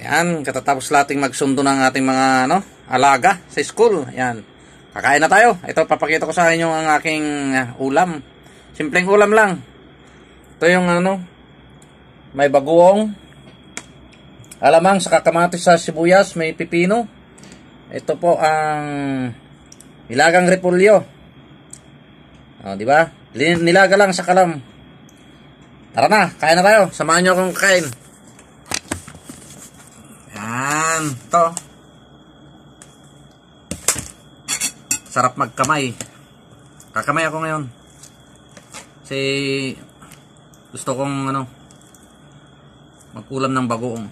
Yan, katatapos nating magsundo ng ating mga alaga sa school. Yan. Kakain na tayo. Ito, papakita ko sa inyo ang aking ulam. Simpleng ulam lang. Ito yung may bagoong, alamang, saka kamatis sa sibuyas, may pipino. Ito po ang nilagang repolyo. Oh, di ba? Nilaga lang sa kalam. Tara na, kain na tayo. Samahan niyo akong kain. Yan, to. Sarap magkamay. Kakamay ako ngayon. Kasi gusto kong mag-ulam ng bagoong.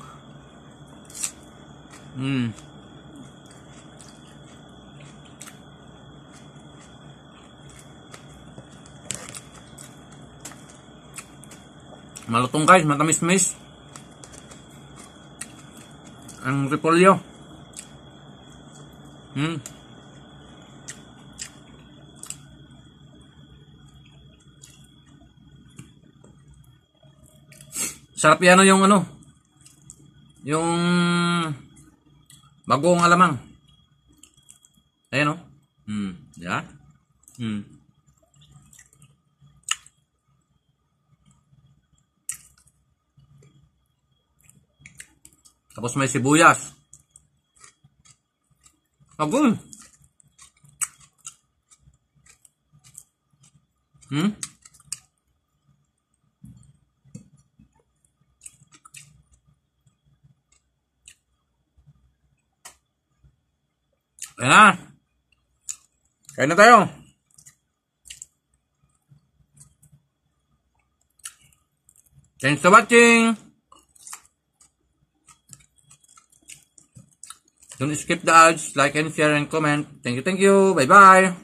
Malutong guys, matamis-mis ang repolyo. Sarap yan yung yung bagoong alamang. Ayan yeah. Tapos may sibuyas. Agul. Ayan na. Kain na tayo. Thanks for watching. Don't skip the ads, like and share and comment. Thank you, thank you. Bye bye.